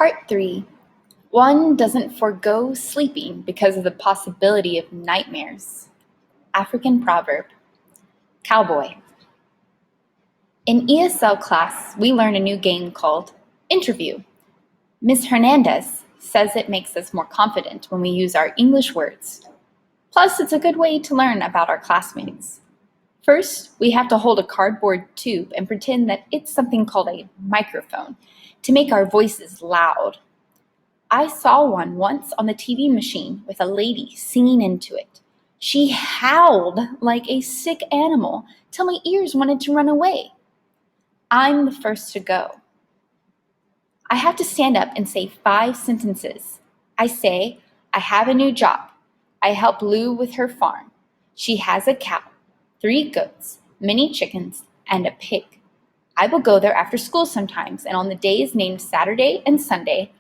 Part 3. One doesn't forego sleeping because of the possibility of nightmares. African proverb. Cowboy. In ESL class, we learn a new game called Interview. Ms. Hernandez says it makes us more confident when we use our English words. Plus, it's a good way to learn about our classmates. First, we have to hold a cardboard tube and pretend that it's something called a microphone to make our voices loud. I saw one once on the TV machine with a lady singing into it. She howled like a sick animal till my ears wanted to run away. I'm the first to go. I have to stand up and say 5 sentences. I say, I have a new job. I help Lou with her farm. She has a cow, 3 goats, many chickens, and a pig. I will go there after school sometimes, and on the days named Saturday and Sunday,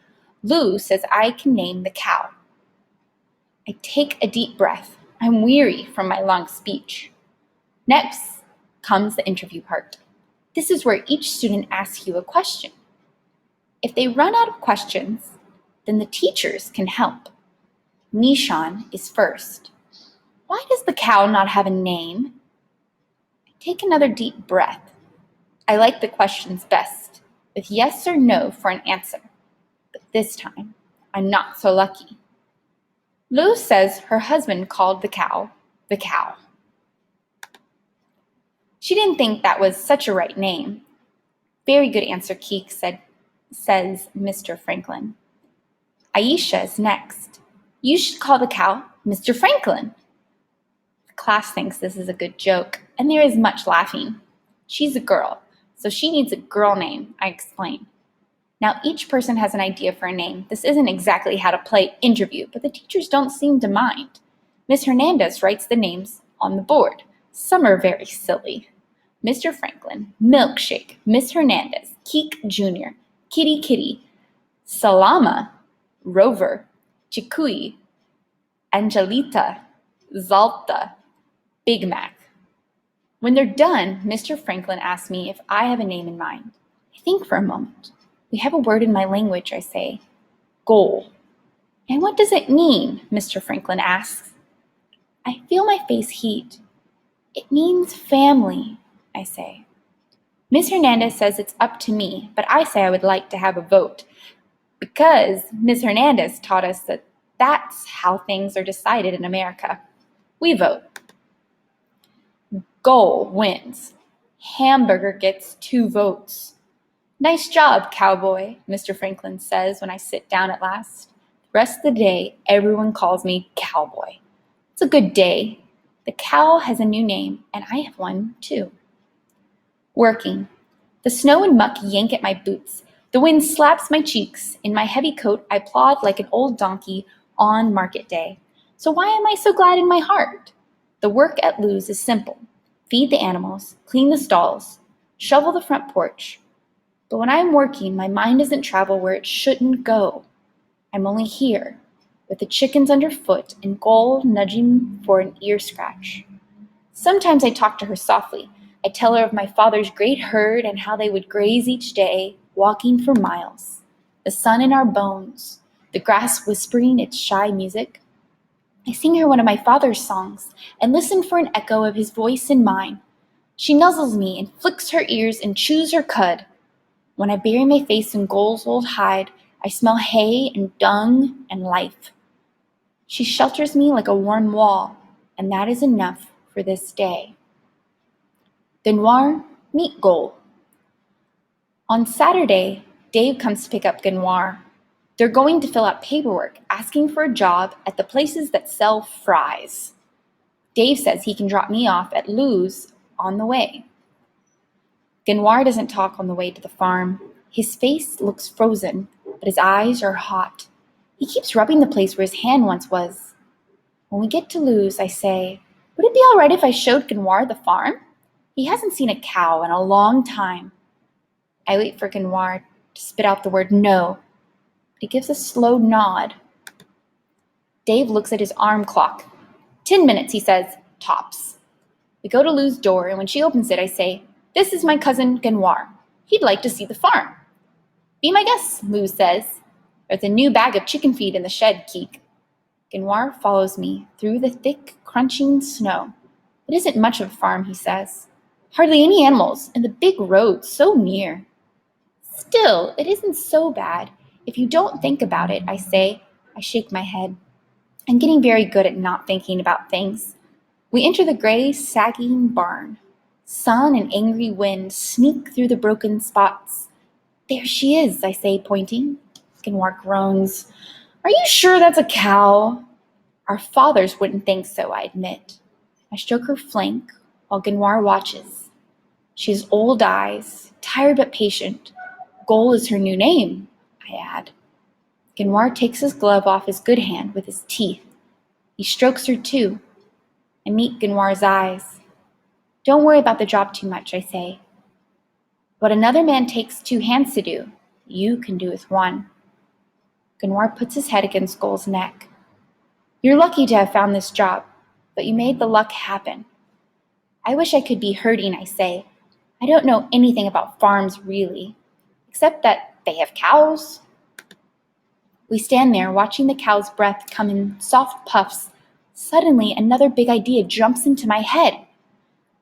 Lou says I can name the cow. I take a deep breath. I'm weary from my long speech. Next comes the interview part. This is where each student asks you a question. If they run out of questions, then the teachers can help. Nishan is first. Why does the cow not have a name? I take another deep breath. I like the questions best, with yes or no for an answer. But this time, I'm not so lucky. Lou says her husband called the cow the cow. She didn't think that was such a right name. Very good answer, Keek, says Mr. Franklin. Aisha is next. You should call the cow Mr. Franklin. The class thinks this is a good joke, and there is much laughing. She's a girl, so she needs a girl name, I explain. Now each person has an idea for a name. This isn't exactly how to play interview, but the teachers don't seem to mind. Miss Hernandez writes the names on the board. Some are very silly. Mr. Franklin, Milkshake, Miss Hernandez, Keek Jr., Kitty Kitty, Salama, Rover, Chikui, Angelita, Zalta, Big Mac. When they're done, Mr. Franklin asks me if I have a name in mind. I think for a moment. We have a word in my language, I say. Goal. And what does it mean? Mr. Franklin asks. I feel my face heat. It means family, I say. Miss Hernandez says it's up to me, but I say I would like to have a vote because Miss Hernandez taught us that that's how things are decided in America. We vote. Goal wins. Hamburger gets 2 votes. Nice job, cowboy, Mr. Franklin says when I sit down at last. The rest of the day, everyone calls me cowboy. It's a good day. The cow has a new name, and I have one too. Working. The snow and muck yank at my boots. The wind slaps my cheeks. In my heavy coat, I plod like an old donkey on market day. So why am I so glad in my heart? The work at Lou's is simple. Feed the animals, clean the stalls, shovel the front porch. But when I'm working, my mind doesn't travel where it shouldn't go. I'm only here, with the chickens underfoot and Gold nudging for an ear scratch. Sometimes I talk to her softly. I tell her of my father's great herd and how they would graze each day, walking for miles. The sun in our bones, the grass whispering its shy music. I sing her one of my father's songs and listen for an echo of his voice in mine. She nuzzles me and flicks her ears and chews her cud. When I bury my face in Gold's old hide, I smell hay and dung and life. She shelters me like a warm wall, and that is enough for this day. Ganoir, meet Gold. On Saturday, Dave comes to pick up Ganoir. They're going to fill out paperwork asking for a job at the places that sell fries. Dave says he can drop me off at Lou's on the way. Ganoir doesn't talk on the way to the farm. His face looks frozen, but his eyes are hot. He keeps rubbing the place where his hand once was. When we get to Lou's, I say, would it be all right if I showed Ganoir the farm? He hasn't seen a cow in a long time. I wait for Ganoir to spit out the word no, but he gives a slow nod. Dave looks at his arm clock. 10 minutes, he says, tops. We go to Lou's door, and when she opens it, I say, this is my cousin Ganoir. He'd like to see the farm. Be my guest, Lou says. There's a new bag of chicken feed in the shed, Keek. Genoir follows me through the thick, crunching snow. It isn't much of a farm, he says. Hardly any animals, and the big road so near. Still, it isn't so bad. If you don't think about it, I say. I shake my head. I'm getting very good at not thinking about things. We enter the gray, sagging barn. Sun and angry wind sneak through the broken spots. There she is, I say, pointing. Genoir groans. Are you sure that's a cow? Our fathers wouldn't think so, I admit. I stroke her flank while Genoir watches. She has old eyes, tired but patient. Goal is her new name, I add. Genoir takes his glove off his good hand with his teeth. He strokes her too. I meet Genoir's eyes. Don't worry about the job too much, I say. What another man takes 2 hands to do, you can do with 1. Genoir puts his head against Goal's neck. You're lucky to have found this job, but you made the luck happen. I wish I could be herding, I say. I don't know anything about farms, really, except that they have cows. We stand there, watching the cow's breath come in soft puffs. Suddenly, another big idea jumps into my head.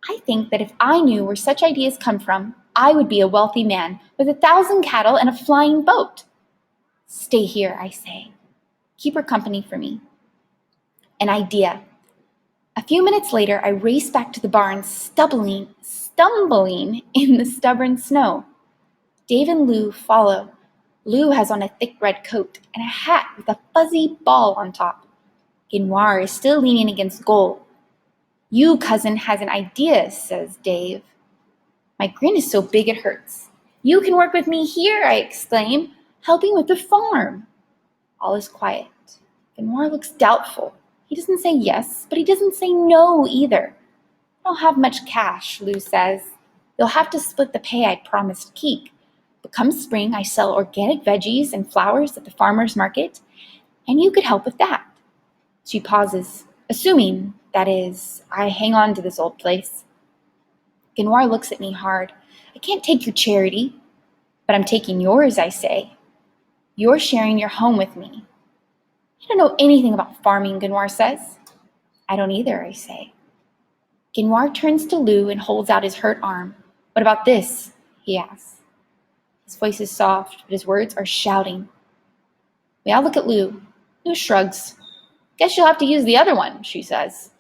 I think that if I knew where such ideas come from, I would be a wealthy man with 1,000 cattle and a flying boat. Stay here, I say. Keep her company for me. An idea. A few minutes later, I race back to the barn, stumbling in the stubborn snow. Dave and Lou follow. Lou has on a thick red coat and a hat with a fuzzy ball on top. Genoir is still leaning against Goal. You, cousin, has an idea, says Dave. My grin is so big it hurts. You can work with me here, I exclaim, helping with the farm. All is quiet. Genoir looks doubtful. He doesn't say yes, but he doesn't say no either. I don't have much cash, Lou says. You'll have to split the pay I promised Keek. But come spring, I sell organic veggies and flowers at the farmer's market, and you could help with that. She pauses, assuming, that is, I hang on to this old place. Genoir looks at me hard. I can't take your charity, but I'm taking yours, I say. You're sharing your home with me. I don't know anything about farming, Genoir says. I don't either, I say. Genoir turns to Lou and holds out his hurt arm. What about this? He asks. His voice is soft, but his words are shouting. We all look at Lou. Lou shrugs. Guess you'll have to use the other one, she says.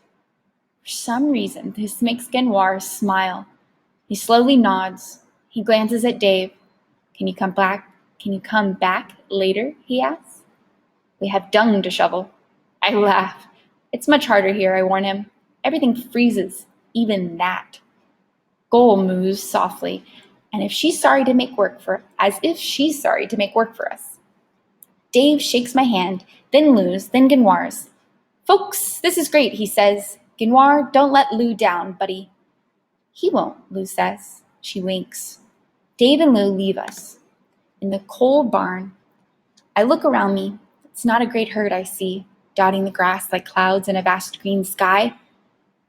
For some reason, this makes Genoir smile. He slowly nods. He glances at Dave. Can you come back later? He asks. We have dung to shovel. I laugh. It's much harder here, I warn him. Everything freezes, even that. Goal moos softly, as if she's sorry to make work for us. Dave shakes my hand, then Lou's, then Genoir's. Folks, this is great, he says. Genoir, don't let Lou down, buddy. He won't, Lou says. She winks. Dave and Lou leave us. In the cold barn, I look around me. It's not a great herd I see, dotting the grass like clouds in a vast green sky.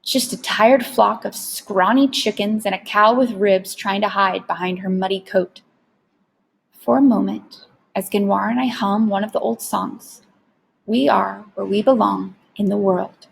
It's just a tired flock of scrawny chickens and a cow with ribs trying to hide behind her muddy coat. For a moment, as Genoir and I hum one of the old songs, we are where we belong in the world.